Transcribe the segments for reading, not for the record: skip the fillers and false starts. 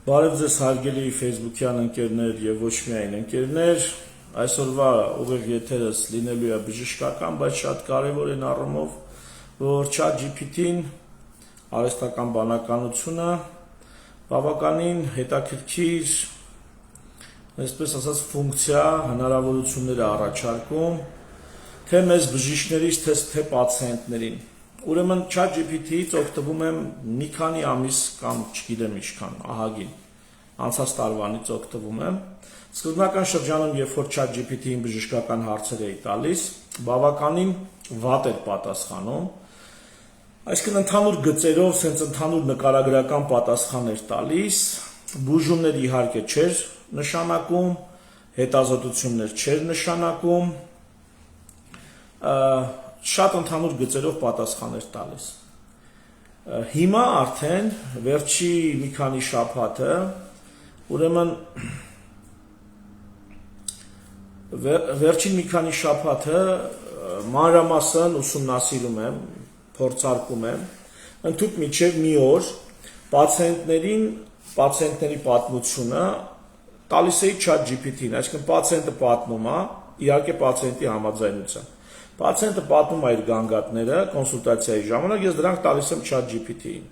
Բարև ձեզ հարգելի Facebook-յան ընկերներ եւ ոչ միայն ընկերներ, այսօրվա ուղիղ եթերս լինելու է բժշկական, բայց շատ կարեւոր են առումով, որ ChatGPT-ն արհեստական բանականությունը բավականին հետաքրքիր, այսպես ասած, ֆունկցիա, հնարավորություններ է առաջարկում, թե մեզ բժիշկներից, թե պացիենտներին։ Ուրեմն ChatGPT-ից օգտվում եմ մի քանի ամիս կամ չգիտեմ ինչքան, ահագին, անցած տարվանից օգտվում եմ։ Սկզբնական շրջանում, երբ որ ChatGPT-ին բժշկական հարցեր էի տալիս, բավականին վատ էր պատասխանում, այսինքն ընդհանուր գծերով, սենց ընդհանուր նկարագրական պատասխան էր տալիս, բուժումներ իհարկե չէր նշանակում, հետազոտություններ չէր նշանակում, շատ ընդհանուր գծերով պատասխան էր տալիս։ Հիմա արդեն վերջի մի քանի շաբաթը, ուրեմն վերջին մի քանի շաբաթը մանրամասն ուսումնասիրում եմ, փորձարկում եմ, ընդհանուր մինչև մի օր պացիենտների պատմությունը տալիս էի ChatGPT-ին, այսինքն պացիենտը պատմում է, իհարկե պացիենտի համաձայնությամբ։ Պացիենտը պատմում է իր գանգատները կոնսուլտացիայի ժամանակ, ես դրանք տալիս եմ ChatGPT-ին։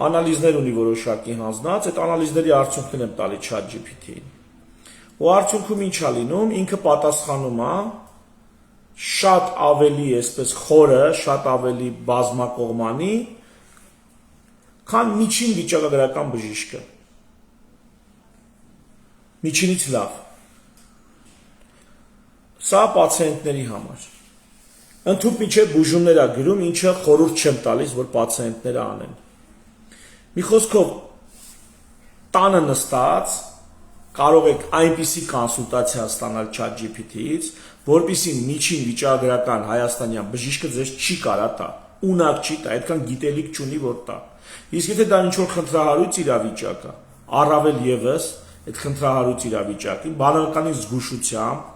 Անալիզներ ունի որոշակի հանձնած, այդ անալիզների արդյունքներն եմ տալի ChatGPT-ին։ Ու արդյունքում ինչ է լինում, ինքը պատասխանում է շատ ավելի, այսպես խորը, շատ ավելի բազմակողմանի, քան միջին վիճակագրական բժիշկը։ Միջինից լավ։ Սա պացիենտների համար։ Ընդհանուր մինչև բուժումներ է գրում, ինչը խորհուրդ չեմ տալիս, որ պացիենտները անեն։ Մի խոսքով, տանը նստած կարող եք այնպիսի կոնսուլտացիա ստանալ ChatGPT-ից, որպեսզի միջին վիճակագրական հայաստանյան բժիշկը ձեզ չի կարա տա, ունակ չի տա, այդքան գիտելիք չունի, որ տա։ Իսկ եթե դա ինչ-որ խնդրահարույց իրավիճակ է, առավել ևս այդ խնդրահարույց իրավիճակին, բանականին զգուշությամբ,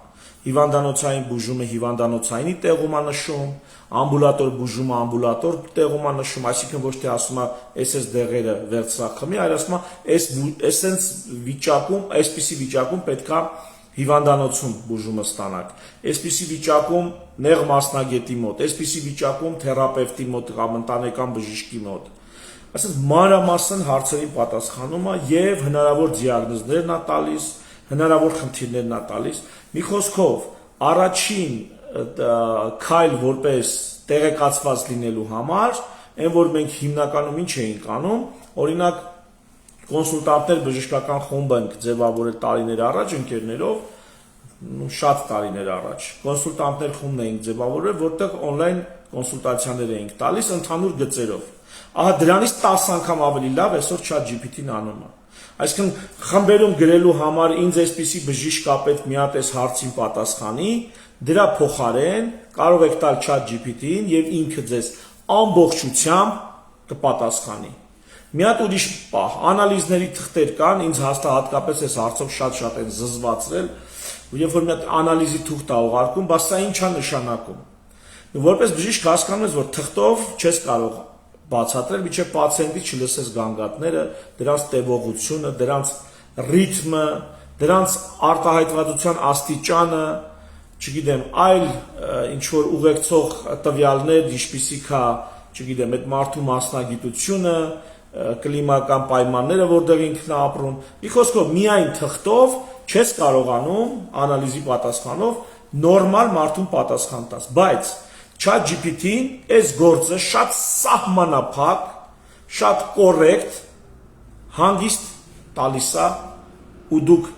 հիվանդանոցային բուժումը հիվանդանոցայինի տեղում է նշում, ամբուլատոր բուժումը ամբուլատոր տեղում է նշում, այսինքն ոչ թե ասում է այս դեղերը վերցրախմի, այլ ասում է այսպես վիճակում, այսպիսի վիճակում պետքա հիվանդանոցում բուժումը ստանաք, այսպիսի վիճակում նեղ մասնագետի մոտ, այսպիսի վիճակում թերապևտի մոտ կամ ընտանեկան բժշկի մոտ։ Այսինքն մանրամասն հարցերին պատասխանում է եւ հնարավոր դիագնոզներն է տալիս, հնարավոր խնդիրներն է տալիս։ Մի խոսքով, առաջին քայլ որպես տեղեկացված լինելու համար, այն որ մենք հիմնականում ինչ էինք անում, օրինակ կոնսուլտանտներ բժշկական խումբ ենք ձևավորել տարիներ առաջ ընկերներով, շատ տարիներ առաջ, կոնսուլտանտներ խումբն էինք ձևավորել, որտեղ օնլայն կոնսուլտացիաներ էինք տալիս ընդհանուր գծերով։ Ահա դրանից 10 անգամ ավելի լավ այսօր ChatGPT-ն անում է։ Այսինքն խմբերում գրելու համար ինձ այսպիսի բժիշկ կա պետք մի հատ այս հարցին պատասխանի, դրա փոխարեն կարող եք տալ ChatGPT-ին եւ ինքը ձեզ ամբողջությամբ կպատասխանի։ Մի հատ ուրիշ պահ, անալիզների թղթեր կան, ինձ հատկապես այս հարցով շատ են զզվացրել, երբ որ մի հատ անալիզի թուղթ է ուղարկում, բայց սա ինչ է նշանակում։ Որպես բժիշկ հասկանում ես, որ թղթով չես կարող բացատրել, միջև պացիենտի չլսես գանգատները, դրանց տևողությունը, դրանց ռիթմը, դրանց արտահայտվածության աստիճանը, չգիտեմ, այլ ինչ որ ուղեկցող տվյալներ, ինչպիսիք է, չգիտեմ, այդ մարդու մասնագիտությունը, կլիմական պայմանները, որտեղ ինքն է ապրում։ Մի խոսքով, միայն թղթով չես կարողանում անալիզի պատասխանով նորմալ մարդուն պատասխան տաս, բայց ChatGPT-ին այս գործը շատ սահմանափակ, շատ կոռեկտ, հանգիստ տալիս է ու դուք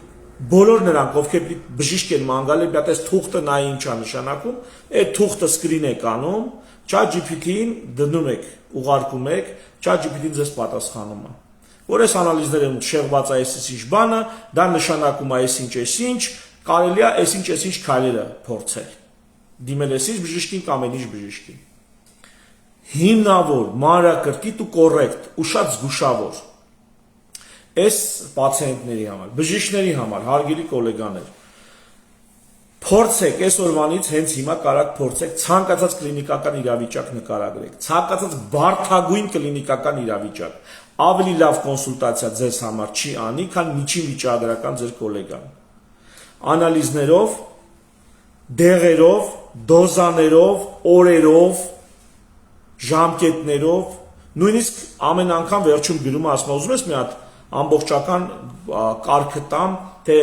բոլոր նրանք, ովքեր բժիշկ են ման գալի, այս թուղթը նայի ինչ է նշանակում, այդ թուղթը սկրին եք անում, ChatGPT-ին դնում եք, ուղարկում եք, ChatGPT-ին ձեզ պատասխանում է։ Որ այս անալիզներում շեղված է այսինչ բանը, դա նշանակում է այսինչ, կարելի է այսինչ քայլերը փորձել։ Դիմել ես ինչ բժշկին կամ այն ինչ բժշկին։ Հիմնավոր, մանրակրկիտ ու կոռեկտ ու շատ զգուշավոր։ Այս պացիենտների համար, բժիշկների համար, հարգելի գոլեգաներ, Փորձեք այսօրվանից հենց հիմա կարաք փորձեք ցանկացած կլինիկական իրավիճակ նկարագրեք, ցանկացած բարդագույն կլինիկական իրավիճակ, ավելի լավ կոնսուլտացիա ձեզ համար չի անի, քան միջին վիճակագրական ձեր գոլեգան։ Անալիզներով, դեղերով, դոզաներով, օրերով, ժամկետներով, նույնիսկ ամեն անգամ վերջում գրում ասում ուզում ես մի հատ ամբողջական կարգը տամ, թե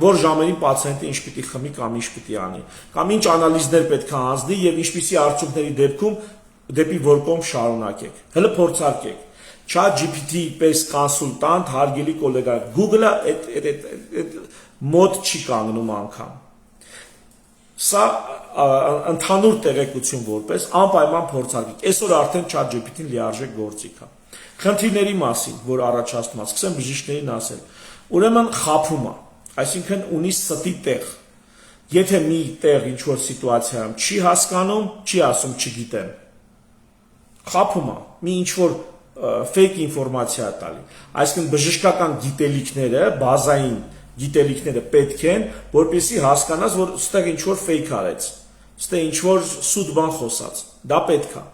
որ ժամերին պացիենտը ինչ պիտի խմի կամ ինչ պիտի անի, կամ ինչ անալիզներ պետք է հանձնի եւ ինչպիսի արդյունքների դեպքում դեպի որ կողմ շարունակեք։ Հələ փորձարկեք։ ChatGPT պես կոնսուլտանտ, հարգելի գոլեգա, Google-ը այդ մոդ չի կանգնում անգամ։ Սա ընդհանուր տեղեկություն որպես անպայման փորձարկեք։ Այսօր արդեն ChatGPT-ն լիարժեք գործիք է։ Խնդիրների մասին, որ առաջացնում է, սկսեմ բժիշկներին ասել։ Ուրեմն խափում է, այսինքն ունի ստի տեղ։ Եթե մի տեղ ինչ որ սիտուացիայում չի հասկանում, չի ասում չգիտեմ։ Խափում է, մի ինչ որ fake ինֆորմացիա տալի։ Այսինքն բժշկական գիտելիքները, բազային գիտելիքները պետք են, որպեսզի հասկանաս, որ ստեղ ինչ որ fake արեց, ստեղ ինչ որ սուտ բան խոսած։ Դա պետք է։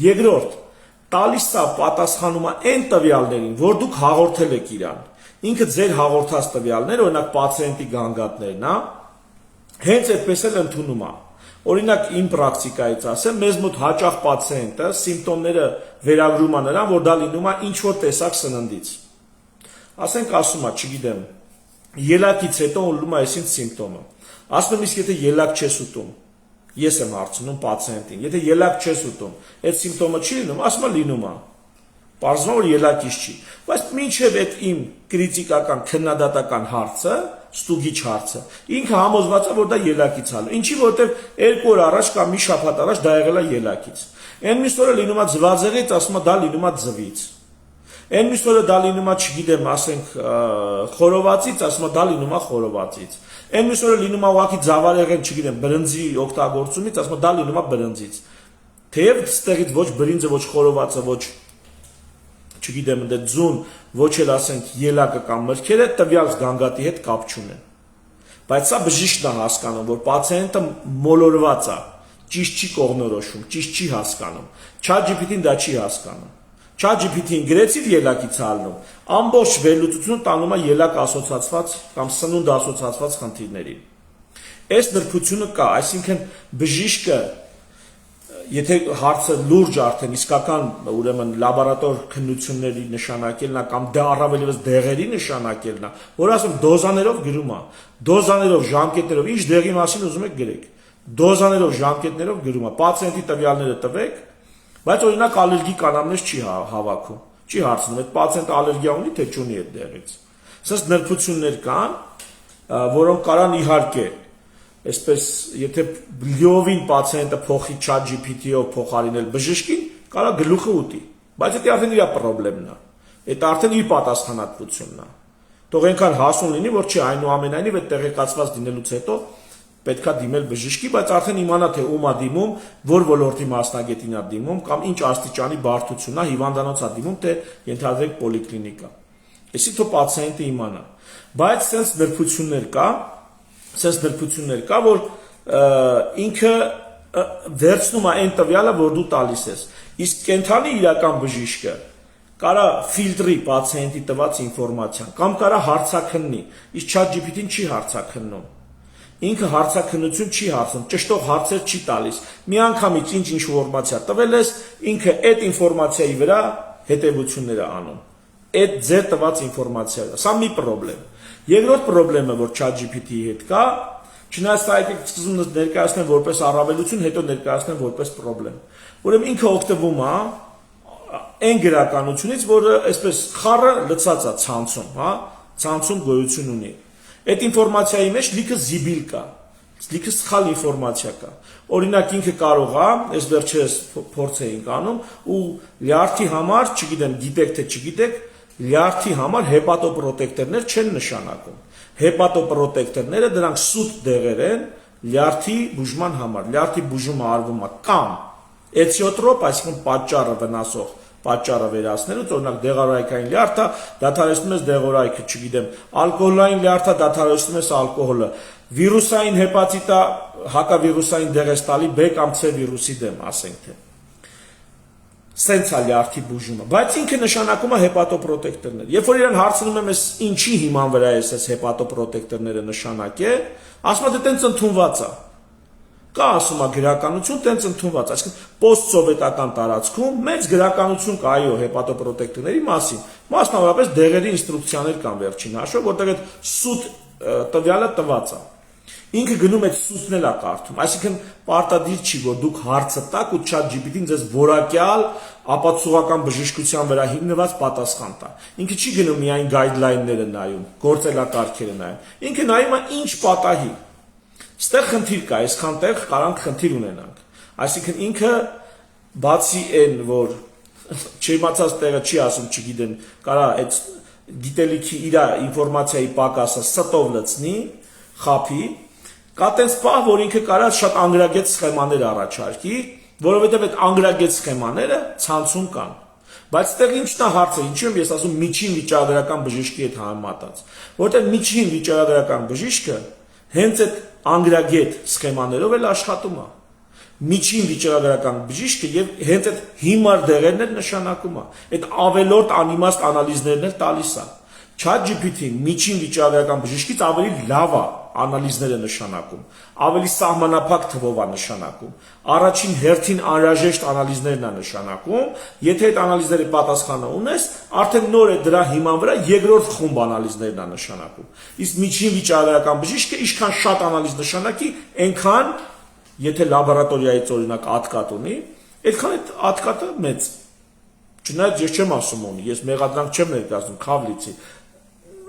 Երկրորդ, տալիս է պատասխանում է այն տվյալներին, որ դուք հաղորդել եք իրան։ Ինքը ձեր հաղորդած տվյալները, օրինակ պացիենտի գանգատներն, հենց այդպես էլ ընդունում է։ Օրինակ իմ պրակտիկայից ասեմ, մեզ մոտ հաճախ պացիենտը սիմպտոմները վերագրում է նրան, որ դա լինում է ինչ որ տեսակ սննդից։ Ասենք ասում է, չգիտեմ, ելակից հետո ունում է այսինչ սիմպտոմը։ Ասում եմ, իսկ եթե ելակ չես ուտում, ես եմ հարցնում պացիենտին, եթե ելակ չես ուտում, այդ սիմպտոմը չի լինում, ասում է լինում է։ Պարզվում է, որ ելակից չի։ Բայց մինչև այդ իմ կրիտիկական քննադատական հարցը, ստուգիչ հարցը, ինքը համոզված է, որ դա ելակից է։ Ինչի, որովհետև 2 օր առաջ կամ մի շաբաթ առաջ դա եղել է ելակից։ Այն մյուս օրը լինում է ձվածեղից, ասում է դա լինում է ձվից։ Այն մյուս օրը դա լինում է, չգիտեմ, ասենք խորովածից, ասում է դա լինում է խորովածից։ Այն մյուս օրը լինում է ուղղակի ձավարեղեն, չգիտեմ, բրնձի օգտագործումից, ասում է դա լինում է բրնձից։ Թեև ստեղից ոչ բրինձը, ոչ խորովածը, ոչ չգիտեմ, դե ձուն, ոչ էլ ասենք ելակը կամ մրգերը տվյալ գանգատի հետ կապ չունեն։ Բայց սա բժիշկն է հասկանում, որ պացիենտը մոլորված է, ճիշտ չի կողմնորոշում, ճիշտ չի հասկանում։ ChatGPT-ն դա չի հասկանում։ ChatGPT-ին գրեցի ելակից ալնում, ամբողջ վերլուծությունը տանում է ելակ ասոցացված կամ սնունդ ասոցացված խնդիրներին։ Այս նրբությունը կա, այսինքն բժիշկը եթե հարցը լուրջ արդեն իսկական ուրեմն լաբորատոր քննությունների նշանակելն է կամ դա առավելևս դեղերի նշանակելն է, որ ասում դոզաներով գրում է, դոզաներով, ժամկետներով, ինչ դեղի մասին ուզում եք գրեք, դոզաներով, ժամկետներով գրում է, պացիենտի տվյալները տվեք, բայց օրինակ ալերգիկ անամնեզ չի հավաքում, չի հարցնում, այդ պացիենտը ալերգիա ունի թե չունի այդ դեղից։ Սենց նրբություններ կան, որոնք կարան իհարկե այսպես եթե լիովին պացիենտը փոխի ChatGPT-ով փոխարինել բժշկին, կարա գլուխը ուտի, բայց դա արդեն իր խնդրեմն է։ Դա արդեն իր պատասխանատվությունն է։ Թող այնքան հասուն լինի, որ չի այնուամենայնիվ այդ տեղեկացված դինելուց հետո պետքա դիմել բժշկի, բայց արդեն իմանա թե ում է դիմում, որ ոլորտի մասնագետին է դիմում կամ ինչ աստիճանի բարդությունն է, հիվանդանոց է դիմում, թե ենթադրենք պոլիկլինիկա։ Այսինքն թող պացիենտը իմանա։ Բայց sense նրբություններ կա, որ ինքը վերցնում է այն տվյալը, որ դու տալիս ես։ Իսկ կենթանի իրական բժիշկը կարա ֆիլտրի պացիենտի տված ինֆորմացիան կամ կարա հարցաքննի, իսկ ChatGPT-ն չի հարցաքննում։ Ինքը հարցաքննություն չի հարցնում, ճշտող հարցեր չի տալիս։ Մի անգամից ինչ ինֆորմացիա տվել ես, ինքը այդ ինֆորմացիայի վրա հետևություններ է անում։ Այդ ձեր տված ինֆորմացիա։ Սա մի խնդրեմ։ Երկրորդ խնդրեմը, որ ChatGPT-ի հետ կա, չնայած դա այդ սկզբում ներկայացնեմ որպես առավելություն, հետո ներկայացնեմ որպես խնդրեմ։ Ուրեմն ինքը օգտվում է այն գրականությունից, որը այսպես խառը լցած է ցանցում, հա, ցանցում գոյություն ունի։ Այդ ինֆորմացիայի մեջ լիքը զիբիլ կա, լիքը սխալ ինֆորմացիա կա։ Օրինակ ինքը կարող է, այս վերջերս փորձ էինք անում, ու լյարդի համար, չգիտեմ, գիտեք թե չգիտեք, լյարդի համար հեպատոպրոտեկտորներ չեն նշանակում։ Հեպատոպրոտեկտորները դրանք սուտ դեղեր են լյարդի բուժման համար։ Լյարդի բուժումը արվում է կամ էցիոտրոպ, այսինքն պատճառը վնասող պատճառը վերացնելուց, օրինակ դեղորայքային լյարդը դադարեցնում ես դեղորայքը, չգիտեմ, ալկոհոլային լյարդը դադարեցնում ես ալկոհոլը, վիրուսային հեպատիտա հակավիրուսային դեղ ես տալի B կամ C վիրուսի դեմ, ասենք թե։ Սենց է լյարդի բուժումը, բայց ինքը նշանակում է հեպատոպրոտեկտորներ։ Երբ որ իրեն հարցնում եմ, ես ինչի հիման վրա ես այս հեպատոպրոտեկտորները նշանակել, ասում է դե տենց ընդունված է։ Կա ասում է գրականություն, տենց ընդունված, այսինքն պոստսովետական տարածքում մեծ գրականություն կա այո հեպատոպրոտեկտորների մասին, մասնավորապես դեղերի ինստրուկցիաներ կան վերջին հաշվով, որտեղ այդ սուտ տվյալը տված է։ Ինքը գնում այդ սուտն էլ է կարդում, այսինքն պարտադիր չի, որ դուք հարցը տաք ու ChatGPT-ին ձեզ որակյալ ապացուցողական բժշկության վրա հիմնված պատասխան տա։ Ինքը չի գնում միայն գայդլայնները նայում, գործելակարգերը նայում, ինքը նայում է ինչ պատահի։ Ստեղ խնդիր կա, այսքան տեղ կարանք խնդիր ունենանք։ Այսինքն ինքը բացի այն, որ չիմացած տեղը չի ասում, չգիտեմ, կարա այդ գիտելիքի իր ինֆորմացիայի պակասը ստով լցնի, խափի, կա տենց պահ, որ ինքը կարա շատ անգրագետ սխեմաներ առաջարկի, որովհետև այդ անգրագետ սխեմաները ցանցում կան։ Բայց այդտեղ ինչն է հարցը, ինչու եմ ես ասում միջին վիճակագրական բժշկի հետ համեմատած, որովհետև միջին վիճակագրական բժիշկը հենց այդ անգրագետ սխեմաներով էլ աշխատում է։ Միջին վիճակագրական բժիշկը եւ հենց այդ հիմար դեղերն էլ նշանակում է։ Այդ ավելորդ անիմաստ անալիզներն էլ տալիս է։ ChatGPT-ն միջին վիճակագրական բժշկից ավելի լավ է անալիզները նշանակում, ավելի սահմանափակ թվով է նշանակում, առաջին հերթին անհրաժեշտ անալիզներն է նշանակում, եթե այդ անալիզների պատասխանը ունես, արդեն նոր է դրա հիման վրա երկրորդ խումբ անալիզներն է նշանակում։ Իսկ միջին վիճակագրական բժիշկը ինչքան շատ անալիզ նշանակի, այնքան, եթե լաբորատորիայից օրինակ ատկատ ունի, այդքան այդ ատկատը մեծ։ Չնայած ես չեմ ասում ունի, ես մեղադրանք չեմ ներկայացնում, քավլիցի։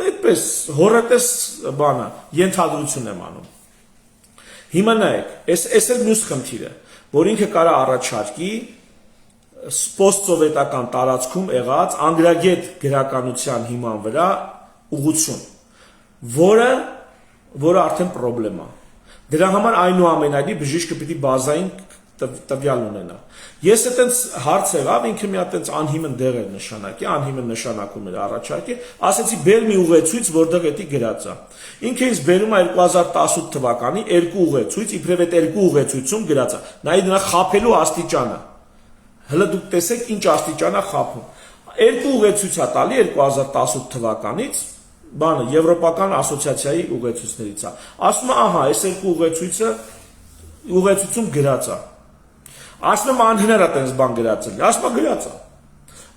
Այդպես հորատես բանը ենթադրություն եմ անում։ Հիմա նայեք, այս էլ մյուս խնդիրը, որ ինքը կարա առաջարկի պոստսովետական տարածքում եղած անգրագետ գրականության հիման վրա ուղղություն, որը արդեն պրոբլեմ է։ Դրա համար այնուամենայնիվ բժիշկը պիտի բազային տվյալ ունենա։ Ես այտենց հարց եղավ, ինքը մի հատ այտենց անհիմն դեղեր նշանակի, անհիմն նշանակումներ առաջարկի, ասեցի բեր մի ուղեցույց, որտեղ էդի գրած է։ Ինքը ինձ բերում է 2018 թվականի երկու ուղեցույց, իբրև այդ երկու ուղեցույցում գրած է։ Նայ դրա խափելու աստիճանը։ Հələ դուք տեսեք ինչ աստիճան է խափում։ Երկու ուղեցույց է տալի 2018 թվականից, բանը Եվրոպական ասոցիացիայի ուղեցույցներից է։ Ասում է, ահա, այս երկու ուղեցույցում գրած է։ Ասում եմ անհնար է տենց բան գրած է, ասում է գրած է։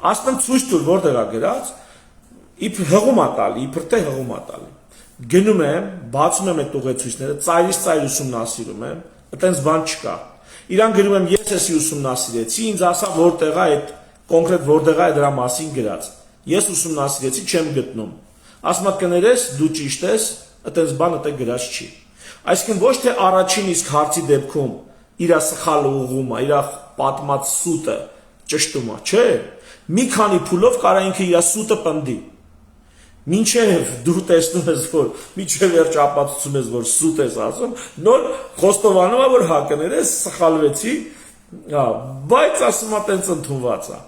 Ասում եմ ցույց տուր որտեղ է գրած, իբր հղում է տալի, իբր թե հղում է տալի։ Գնում եմ, բացում եմ այդ ուղեցույցները, ծայրից ծայր ուսումնասիրում եմ, այտենց բան չկա։ Իրան գրում եմ, ես էսի ուսումնասիրեցի, ինձ ասա որտեղ է այդ կոնկրետ որտեղ է դրա մասին գրած։ Ես ուսումնասիրեցի, չեմ գտնում։ Ասում է կներես, դու ճիշտ ես, այտենց բան այդտեղ գրած չի։ Այսինքն ոչ թե առաջին իսկ հարցի դեպքում իր սխալ ուղղումը, իր պատմած սուտը ճշտում է, չէ։ Մի քանի փուլով կարա ինքը իր սուտը պնդի։ Մինչև դու տեսնում ես, որ մինչև վերջ ապացուցում ես, որ սուտ ես ասում, նոր խոստովանում է, որ հակներ ես, սխալվեցի, բայց ասում է տենց ընդունված է։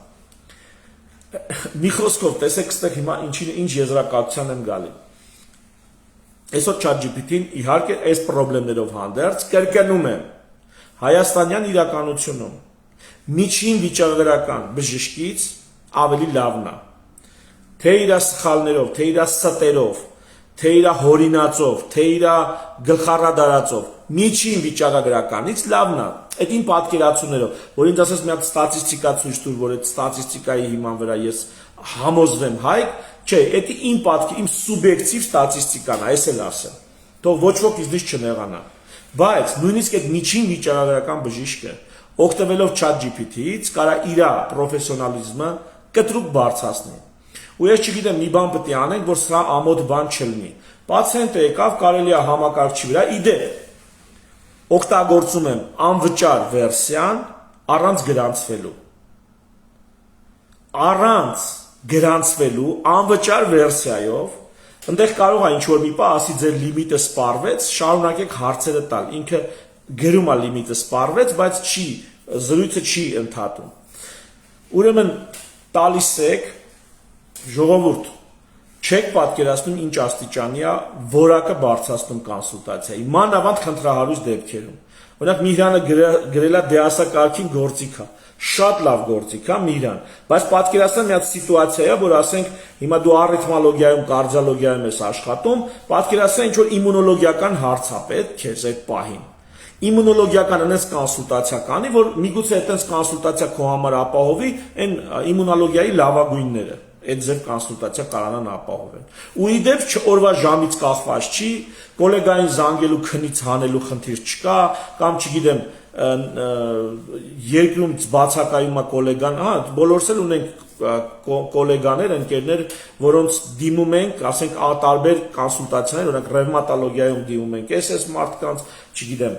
Մի խոսքով տեսեք ստեղ հիմա ինչ եզրակացության եմ գալի։ Այսօր ChatGPT-ն իհարկե այս խնդիրներով հանդերձ կրկնում եմ հայաստանյան իրականությունում միջին վիճակագրական բժշկից ավելի լավն է։ Թե իր սխալներով, թե իր ստերով, թե իր հորինածով, թե իր գլխառադարածով, միջին վիճակագրականից լավն է։ Այդ իմ պատկերացումներով, որ ինձ ասես մի հատ ստատիստիկա ցույց տուր, որ այդ ստատիստիկայի հիման վրա ես համոզվեմ, հայք, չէ, դա իմ պատկեր, իմ սուբյեկտիվ ստատիստիկան է, այս էլ ասեմ։ Թող ոչ ոք իզնից չնեղանա։ Բայց նույնիսկ այդ միջին վիճակագրական բժիշկը օգտվելով ChatGPT-ից կարա իր պրոֆեսիոնալիզմը կտրուկ բարձրացնի։ Ու ես չգիտեմ, մի բան պետք է անենք, որ սա ամոթ բան չլինի։ Պացիենտը եկավ, կարելի է համակարգչի վրա իդեպ օգտագործում եմ անվճար վերսիան առանց գրանցվելու։ Առանց գրանցվելու անվճար վերսիայով Ընդեղ կարող է ինչ-որ մի պահ ասի ձեր լիմիտը սպառվեց, շարունակեք հարցերը տալ, ինքը գրում է լիմիտը սպառվեց, բայց զրույցը չի ընդհատում։ Ուրեմն տալիս եք, ժողովուրդ, Չեք պատկերացնում ինչ աստիճանի է որակը բարձրացնում կոնսուլտացիայի, մանավանդ խնդրահարույց դեպքերում։ Օրինակ Միհրանը գրել է դասակարգին գործիք է, շատ լավ գործիք է Միհրան, բայց պատկերացնեմ մի հատ սիտուացիա է, որ ասենք հիմա դու արիթմոլոգիայում, կարդիոլոգիայում ես աշխատում, պատկերացնեմ ինչ որ իմունոլոգիական հարց է պետք քեզ այդ պահին։ Իմունոլոգիական այնպես կոնսուլտացիա կանի, որ միգուցե այդպես կոնսուլտացիա քո համար ապահովի այն իմունոլոգիայի լավագույնները։ Այդ ձև կոնսուլտացիա կարողանան ապահովել։ Ու ի դեպ օրվա ժամից կախված չի, գոլեգային զանգելու քնից հանելու խնդիր չկա, կամ չգիտեմ, երկրում բացակայում է գոլեգան, բոլորս էլ ունենք գոլեգաներ, ընկերներ, որոնց դիմում ենք, ասենք տարբեր կոնսուլտացիաներ, օրինակ ռևմատոլոգիայում դիմում ենք SS մարդկանց, չգիտեմ,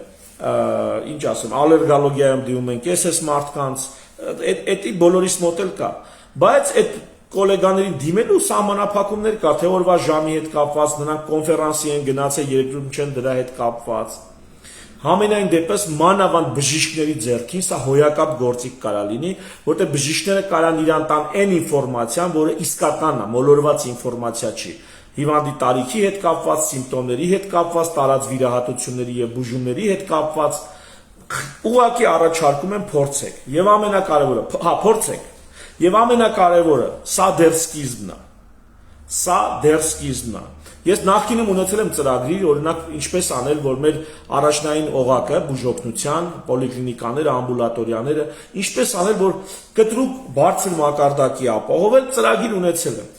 ինչ ասեմ, ալերգոլոգիայում դիմում ենք SS մարդկանց, դա բոլորիս մոտ էլ կա, բայց այդ գոլեգաներին դիմելու սահմանափակումներ կա, թե օրվա ժամի հետ կապված, նրանք կոնֆերանսի են գնացել, երկրում չեն դրա հետ կապված։ Համենայն դեպս մանավանդ բժիշկների ձեռքին սա հոյակապ գործիք կարա լինի, որտեղ բժիշկները կարան իրան տան այն ինֆորմացիան, որը իսկական է, մոլորված ինֆորմացիա չի։ Հիվանդի տարիքի հետ կապված, սիմպտոմների հետ կապված, տարած վիրահատությունների եւ բուժումների հետ կապված, ուղղակի առաջարկում եմ փորձեք։ Եվ ամենակարևորը, փորձեք։ Եվ ամենակարևորը, սա դեռ սկիզբն է։ Սա դեռ սկիզբն է։ Ես նախկինում ունեցել եմ ծրագրի, օրինակ ինչպես անել, որ մեր առաջնային օղակը, բուժօգնության, պոլիկլինիկաները, ամբուլատորիաները, ինչպես անել, որ կտրուկ բարձր մակարդակի ապահովել, ծրագիր ունեցել եմ։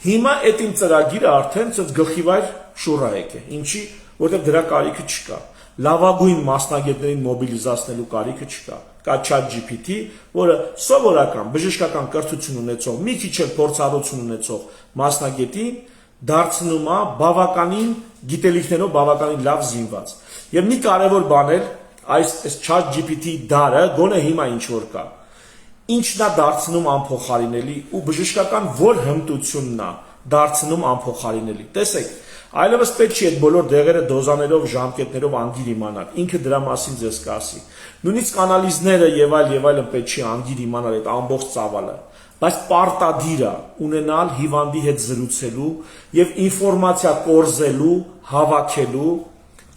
Հիմա այդ իմ ծրագիրը արդեն գլխիվայր շուռա եկե։ Ինչի, որտեղ դրա կարիքը չկա։ Լավագույն մասնագետներին մոբիլիզացնելու կարիքը չկա։ Կա ChatGPT, որը սովորական բժշկական կրթություն ունեցող, մի քիչ էլ փորձառություն ունեցող մասնագետին դարձնում է բավականին գիտելիքներով բավականին լավ զինված։ Եվ մի կարևոր բան էլ այս ChatGPT դարը գոնե հիմա ինչ որ կա։ Ինչն է դարձնում անփոխարինելի ու բժշկական որ հմտությունն է դարձնում անփոխարինելի։ Տեսեք, այլևս պետք չի այդ բոլոր դեղերը դոզաներով, ժամկետներով անգիր իմանալ։ Ինքը դրա մասին ձեզ կասի։ Նույնիսկ անալիզները եւ այլն պետք չի անգիր իմանալ այդ ամբողջ ծավալը։ Բայց պարտադիր է ունենալ հիվանդի հետ զրուցելու եւ ինֆորմացիա կորզելու, հավաքելու,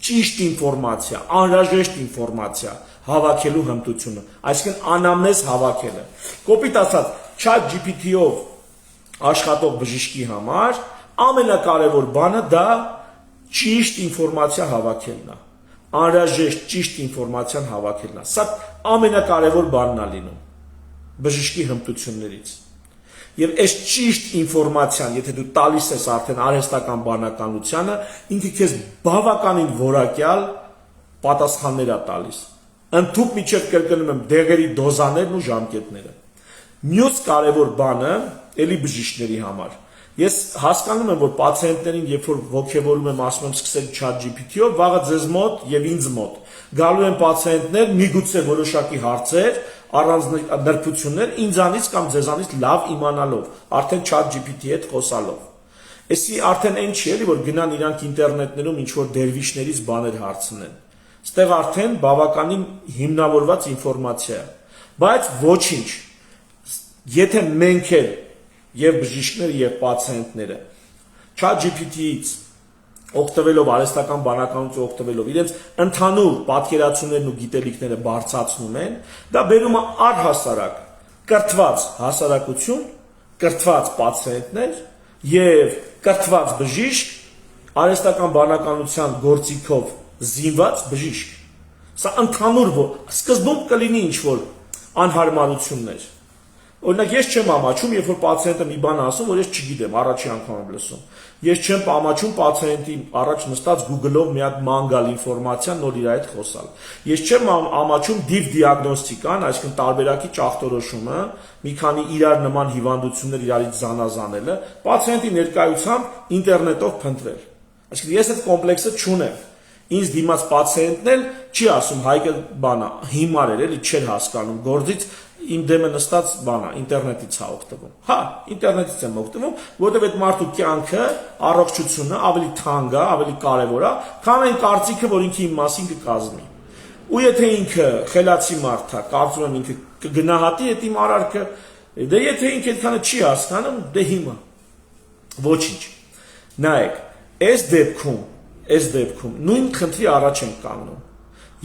ճիշտ ինֆորմացիա, անհրաժեշտ ինֆորմացիա հավաքելու հմտությունը, այսինքն անամնեզ հավաքելը։ Կոպիտ ասած, ChatGPT-ով աշխատող բժիշկի համար ամենակարևոր բանը դա ճիշտ ինֆորմացիա հավաքելն է։ Անհրաժեշտ ճիշտ ինֆորմացիան հավաքելն է։ Սա ամենակարևոր բանն է լինում բժշկի հմտություններից։ Եվ այս ճիշտ ինֆորմացիան, եթե դու տալիս ես արդեն արհեստական բանականությանը, ինքը քեզ բավականին որակյալ պատասխաններ է տալիս։ Ընդհուպ միջև կրկնում եմ դեղերի դոզաներն ու ժամկետները։ Մյուս կարևոր բանը էլի բժիշկների համար։ Ես հասկանում եմ, որ պացիենտներին, երբ որ ոգևորում եմ, ասում եմ սկսել ChatGPT-ով, վաղը ձեզ մոտ եւ ինձ մոտ գալու են պացիենտներ, միգուցե որոշակի հարցեր, առանց նրբություններ ինձանից կամ ձեզանից լավ իմանալով, արդեն ChatGPT-ի հետ խոսալով։ Էսի արդեն այն չի էլի, որ գնան իրանք ինտերնետներում ինչ որ դերվիշներից բաներ հարցնեն։ Ստեղ արդեն բավականին հիմնավորված ինֆորմացիա է։ Բայց ոչինչ։ Եթե մենք էլ եւ բժիշկները եւ պացիենտները ChatGPT-ից օգտվելով արհեստական բանականություն օգտվելով իրենց ընդհանուր պատկերացումներն ու գիտելիքները բարձրացնում են, դա բերում է առհասարակ կրթված հասարակություն, կրթված պացիենտներ եւ կրթված բժիշկ, արհեստական բանականության գործիքով զինված բժիշկ։ Սա ընդհանուր սկզբում կլինի ինչ որ անհարմարություններ։ Օրինակ ես չեմ ամաչում, երբ որ պացիենտը մի բան ասում, որ ես չգիտեմ, առաջի անգամ եմ լսում։ Ես չեմ ամաչում պացիենտի առաջ նստած Google-ով մի հատ ման գալ ինֆորմացիա նոր իր հետ խոսալ։ Ես չեմ ամաչում deep diagnostic-ան, այսինքն տարբերակի ճախտորոշումը, մի քանի իրար նման հիվանդություններ իրարից զանազանելը, պացիենտի ներկայությամբ ինտերնետով փնտրել։ Այսինքն ես այդ կոմպլեքսը չունեմ։ Ինձ դիմաց պացիենտն էլ չի ասում Հայկը բանա, հիմար էր, էլի չէր հասկանում գործից իմ դեմը նստած բանա, ինտերնետից է օգտվում։ Հա, ինտերնետից եմ օգտվում, որովհետև այդ մարդու կյանքը, առողջությունը ավելի թանկ է, ավելի կարևոր է, քան այն կարծիքը, որ ինքը իմ մասին կկազմի։ Ու եթե ինքը խելացի մարդ է, կարծում եմ ինքը կգնահատի այդ իմ արարքը, դե եթե ինքը այդքանը չի հասկանում, դե հիմա։ Ոչինչ։ Նայեք, այս դեպքում նույն խնդրի առաջ ենք կանգնում։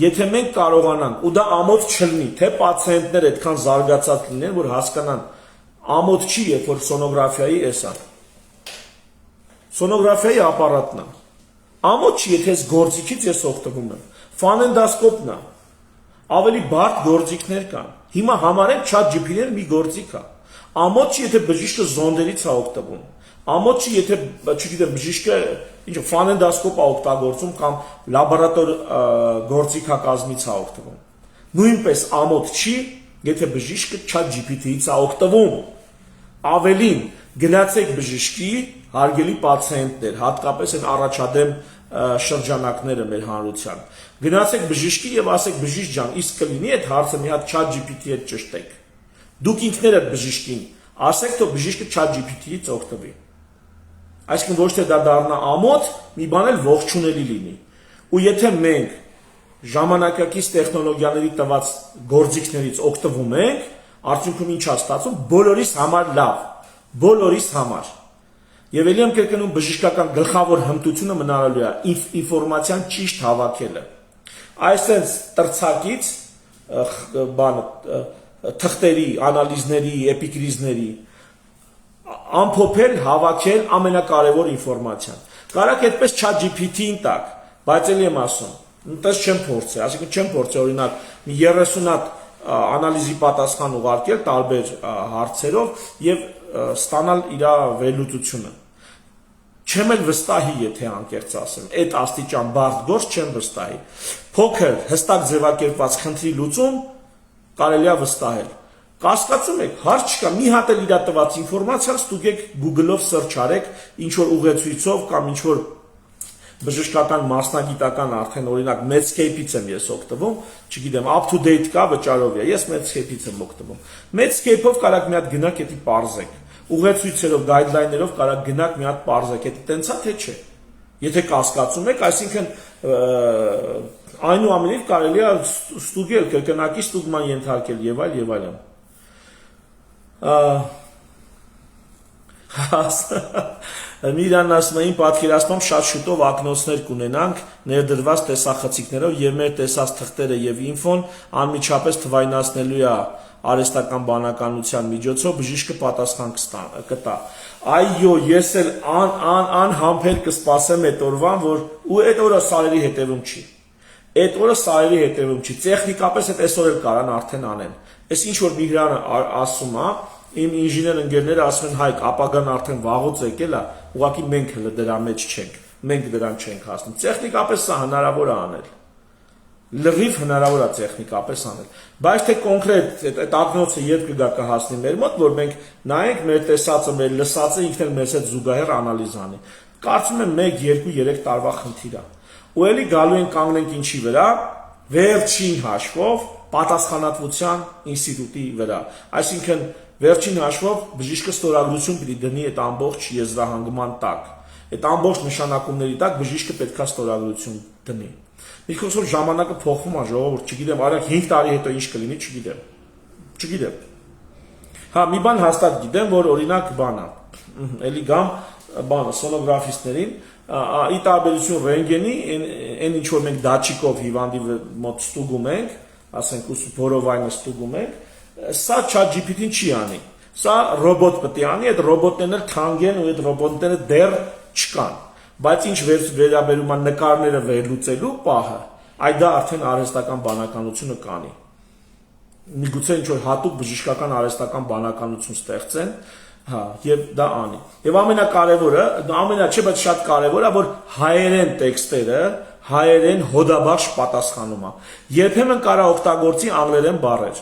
Եթե մենք կարողանանք, ու դա ամոթ չլինի, թե պացիենտները այդքան զարգացած լինեն, որ հասկանան, ամոթ չի, երբ որ սոնոգրաֆիայի էսա։ Սոնոգրաֆիայի ապարատն է։ Ամոթ չի, եթե այս գործիքից ես օգտվում եմ։ Ֆանենդասկոպն է։ Ավելի բարդ գործիքներ կան։ Հիմա համարենք ChatGPT-ն մի գործիք է։ Ամոթ չի, եթե բժիշկը զոնդերից է օգտվում։ Ամոթ չի, եթե, չգիտեմ, բժիշկը ինչ ֆանենդասկոպ է օգտագործում կամ լաբորատոր գործիքակազմից է օգտվում։ Նույնպես ամոթ չի, եթե բժիշկը ChatGPT-ից է օգտվում։ Ավելին, գնացեք բժշկի, հարգելի պացիենտներ, հատկապես այն առաջադեմ շրջանակները մեր հանրության։ Գնացեք բժշկի եւ ասեք բժիշկ ջան, իսկ կլինի այդ հարցը մի հատ ChatGPT-ի հետ ճշտեք։ Դուք ինքներդ բժշկին ասեք, թող բժիշկը ChatGPT-ից օգտվի։ Այսինքն ոչ թե դա դառնա ամոթ, մի բան էլ ողջունելի լինի։ Ու եթե մենք ժամանակակից տեխնոլոգիաների տված գործիքներից օգտվում ենք, արդյունքում ինչ է ստացվում, բոլորիս համար լավ, բոլորիս համար։ Եվ ելի եմ կրկնում, բժշկական գլխավոր հմտությունը մնալու է ինֆորմացիան ճիշտ հավաքելը։ Այսպես տրցակից թղթերի, անալիզների, էպիկրիզների ամփոփել, հավաքել ամենակարևոր ինֆորմացիան։ Կարակ այդպես ChatGPT-ին տակ, բայց ելի եմ ասում, այնպես չեմ փորձել, այսինքն չեմ փորձել օրինակ մի 30 հատ անալիզի պատասխան ուղարկել տարբեր հարցերով եւ ստանալ իր վերլուծությունը։ Չեմ էլ վստահի, եթե անկեղծ ասեմ, այդ աստիճան բարդ գործ չեմ վստահի։ Փոքր, հստակ ձևակերպված խնդրի լուծում կարելի է վստահել։ Կասկածում եք, հարց չկա, մի հատ էլ իր տված ինֆորմացիան ստուգեք Google-ով search արեք, ինչ որ ուղեցույցով կամ ինչ որ բժշկական մասնագիտական արդեն օրինակ Medscape-ից եմ ես օգտվում, չգիտեմ, up-to-date կա վճարով է, ես Medscape-ից եմ օգտվում։ Medscape-ով կարաք մի հատ գնաք, էդի պարզեք։ Ուղեցույցերով, գայդլայներով կարաք գնաք մի հատ պարզեք, էդի տենցա թե չէ։ Եթե կասկածում եք, այսինքն այնուամենայնիվ կարելի է ստուգել, կրկնակի ստուգման ենթարկել եւ այլն։ Միրան ասում է, պատկերացնում շատ շուտով ակնոցներ կունենանք ներդրված տեսախցիկներով եւ մեր տեսած թղթերը եւ ինֆոն անմիջապես թվայնացնելու է արհեստական բանականության միջոցով բժիշկը պատասխան կտա։ Այո, ես էլ անհամբեր կսպասեմ այդ օրվան, որ ու այդ օրը սարերի հետևում չի։ Այդ օրը սարերի հետևում չի։ Տեխնիկապես այդ այսօր էլ կարան արդեն անեն։ Այս ինչ որ Միհրանը ասում է, իմ ինժեներ ընկերները ասում են Հայկ, ապագան արդեն վաղուց եկել է, ուղղակի մենք հələ դրա մեջ չենք։ Մենք դրան չենք հասնում։ Տեխնիկապես սա հնարավոր է անել։ Լրիվ հնարավոր է տեխնիկապես անել։ Բայց թե կոնկրետ այդ ակնոցը երբ կգա կհասնի մեր մոտ, որ մենք նայենք մեր տեսածը, մեր լսածը ինքն էլ մեզ հետ զուգահեռ անալիզ անի։ Կարծում եմ 1, 2, 3 տարվա խնդիր է։ Ու էլի գալու են կանգնենք ինչի վրա, վերջին հաշվով պատասխանատվության ինստիտուտի վրա։ Այսինքն վերջին հաշվով բժիշկը ստորագրություն պիտի դնի այդ ամբողջ եզրահանգման տակ։ Այդ ամբողջ նշանակումների տակ բժիշկը պետքա ստորագրություն դնի։ Մի խոսքով ժամանակը փոխվում է, ժողովուրդ, չգիտեմ, արագ 5 տարի հետո ինչ կլինի, չգիտեմ։ Հա, մի բան հաստատ գիտեմ, որ օրինակ բանը, էլի գամ բանը սոնոգրաֆիստներին, ի տարբերություն ռենտգենի, այն ինչ որ մենք դատչիկով հիվանդի մոտ ստուգում ենք, ասենք որովայնը ստուգում ենք, սա ChatGPT-ն չի անի։ Սա ռոբոտ պետք է անի, այդ ռոբոտներն էլ թանկ են ու այդ ռոբոտները դեռ չկան։ Բայց ինչ վերաբերում է նկարները վերլուծելու պահը, այդ դա արդեն արհեստական բանականությունը կանի։ Միգուցե ինչ որ հատուկ բժշկական արհեստական բանականություն ստեղծեն, հա, եւ դա անի։ Եվ ամենակարևորը, չէ, բայց շատ կարևոր է, որ հայերեն տեքստերը, հայերեն հոդաբաշխ պատասխանում է։ Երբեմն կարա օգտագործի անգլերեն բառեր։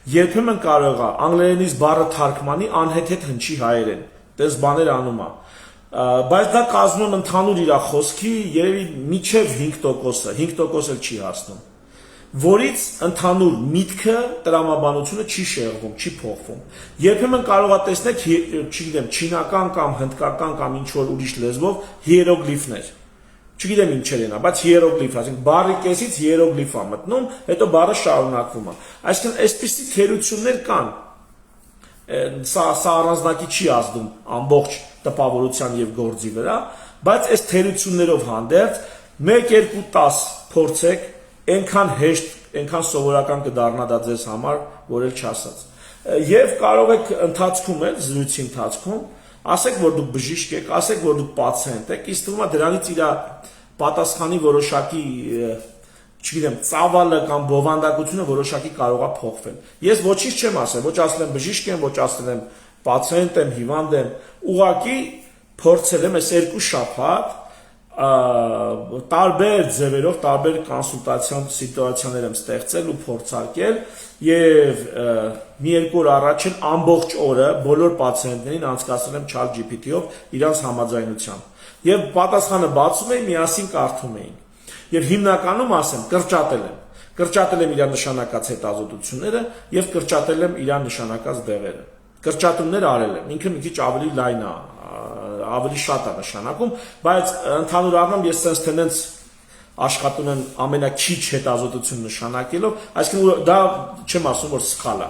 Երբեմն կարող է անգլերենից բառը թարգմանի անհեթեթ հնչի հայերեն։ Դες բաներ անում է։ Բայց դա կազմում ընդհանուր իր խոսքի երևի միջև 5%-ը, 5% էլ չի հասնում, որից ընդհանուր միտքը, տրամաբանությունը չի շեղվում, չի փոխվում։ Երբեմն կարող է տեսնել, չգիտեմ, չինական կամ հնդկական կամ ինչ որ ուրիշ լեզվով հիերոգլիֆներ։ Չգիտեմ ինչեր են, բայց հիերոգլիֆ, ասենք բառի կեսից հիերոգլիֆ է մտնում, հետո բառը շարունակվում է։ Այսինքն այսպիսի թերություններ կան։ Սա առանձնակի չի ազդում ամբողջ տպավորության եւ գործի վրա, բայց այս թերություններով հանդերձ 1-2-10 փորձեք, այնքան հեշտ, այնքան սովորական կդառնա դա ձեզ համար, որ էլ չասած։ Եվ կարող եք ընթացքում էլ զրույցի ընթացքում ասեք, որ դուք բժիշկ եք, ասեք, որ դուք պացիենտ եք, իսկ թվում է դրանից իր պատասխանի որոշակի չգիտեմ, ծավալը կամ բովանդակությունը որոշակի կարող է փոխվել։ Ես ոչինչ չեմ ասել, ոչ ասել եմ բժիշկ եմ, ոչ ասել եմ պացիենտ եմ, հիվանդ եմ, ուղղակի փորձել եմ այս 2 շաբաթ տարբեր ձևերով, տարբեր կոնսուլտացիոն սիտուացիաներ եմ ստեղծել ու փորձարկել եւ մի 2 օր առաջ էլ ամբողջ օրը բոլոր պացիենտներին անցկացրել եմ ChatGPT-ով իրանց համաձայնությամբ։ Եվ պատասխանը բացում էին, միասին կարդում էին։ Եվ հիմնականում ասեմ, կրճատել եմ իր նշանակած հետազոտությունները եւ կրճատել եմ իր նշանակած դեղերը։ Կրճատումներ արել եմ, ինքը մի քիչ ավելի լայն է, ավելի շատ է նշանակում, բայց ընդհանուր առմամբ ես sense tendenz աշխատում եմ ամենակիչ հետազոտություն նշանակելով, այսինքն դա չեմ ասում, որ սխալ է։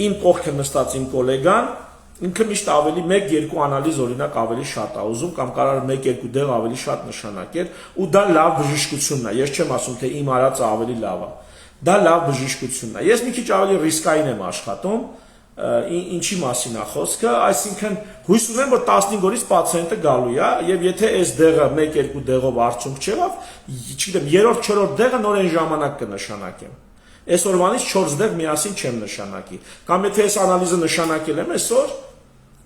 Իմ կողքը նստած իմ գոլեգան ինքը միշտ ավելի 1-2 անալիզ օրինակ ավելի շատ է ուզում կամ կարող 1-2 դեղ ավելի շատ նշանակել ու դա լավ բժշկությունն է։ Ես չեմ ասում թե իմ արածը ավելի լավ է։ Դա լավ բժշկությունն է։ Ես մի քիչ ավելի ռիսկային եմ աշխատում, ինչի մասին է խոսքը, այսինքն հույս ունեմ, որ 15 օրից պացիենտը գալու է եւ եթե այս դեղը 1-2 դեղով արդյունք չեղավ, չգիտեմ, 3-4 դեղը նոր այն ժամանակ կնշանակեմ։ Այսօրվանից 4 դեղ միասին չեմ նշանակի։ Կամ եթե այս անալիզը նշանակել եմ այսօր,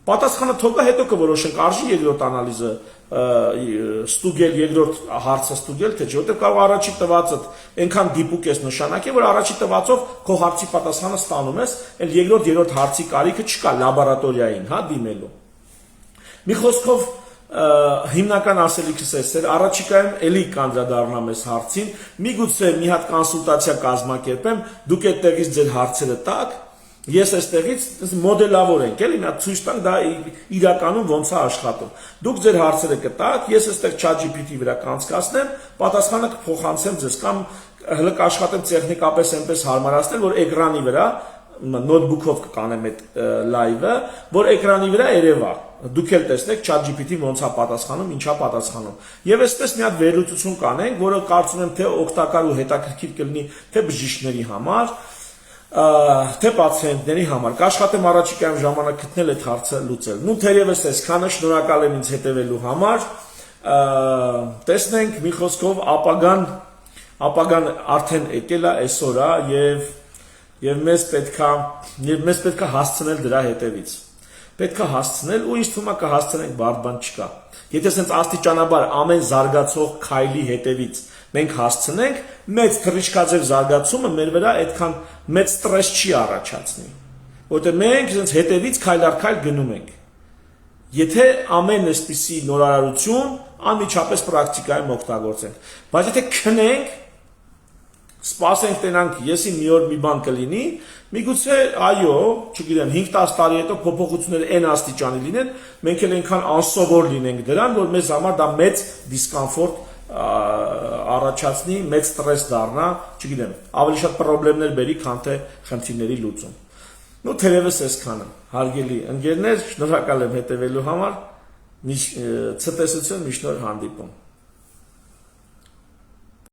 պատասխանը թողա հետո կորոշենք արժի երկրորդ անալիզը ստուգել, երկրորդ հարցը ստուգել, թե չէ, որտեղ կարող առաջի տվածը այնքան դիպուկ ես նշանակել, որ առաջի տվածով քո հարցի պատասխանը ստանում ես, այլ երրորդ հարցի կարիքը չկա լաբորատորիային, հա, դիմելու։ Մի խոսքով հիմնական ասելիքս էս էր, առաջիկայում էլի կանդրադառնամ այս հարցին, միգուցե մի հատ կոնսուլտացիա կազմակերպեմ, դուք այդտեղից ձեր հարցերը տաք, ես այստեղից մոդելավոր ենք, էլի նա ցույց տանք դա իրականում ոնց է աշխատում։ Դուք ձեր հարցերը կտաք, ես այստեղ ChatGPT-ի վրա կանցկացնեմ, պատասխանը կփոխանցեմ ձեզ կամ հələ կաշխատեմ տեխնիկապես այնպես հարմարացնել, որ էկրանի վրա նոթբուքով կանեմ այդ լայվը, որ էկրանի վրա երևա։ Դուք էլ տեսնեք ChatGPT-ն ոնց է պատասխանում, ինչա պատասխանում։ Եվ այսպես մի հատ վերլուծություն կանենք, որը կարծում եմ թե օգտակար ու հետաքրքիր կլինի թե բժիշկների համար, թե պացիենտների համար։ Կաշխատեմ առաջիկայում ժամանակ գտնել այդ հարցը լուծել։ Նու թերևս այսքանը, շնորհակալ եմ ինձ հետևելու համար։ Տեսնենք մի խոսքով ապագան արդեն եկել է այսօր է եւ մեզ պետքա հասցնել դրա հետևից։ Պետքա հասցնել ու ինձ թվում է կհասցնենք բարդ բան չկա։ Եթե ասենց աստիճանաբար ամեն զարգացող քայլի հետևից մենք հասցնենք, մեծ թռիչքաձև զարգացումը մեր վրա այդքան մեծ ստրես չի առաջացնի, որտեղ մենք ասենց հետևից քայլ առ քայլ գնում ենք։ Եթե ամեն այսպիսի նորարարություն անմիջապես պրակտիկայում օգտագործենք, բայց եթե քնենք, սպասենք տենանք, եսի մի օր մի բան կլինի, միգուցե այո, չգիտեմ, 5-10 տարի հետո փոփոխությունները այն աստիճանի լինեն, մենք էլ այնքան անսովոր լինենք դրան, որ մեզ համար դա մեծ դիսկոմֆորտ առաջացնի, մեծ ստրես դառնա, չգիտեմ, ավելի շատ խնդիրներ բերի, քան թե խնդիրների լուծում։ Նու թերևս այսքանը, հարգելի ընկերներ, շնորհակալ եմ հետևելու համար, ցտեսություն, միշտ նոր հանդիպում։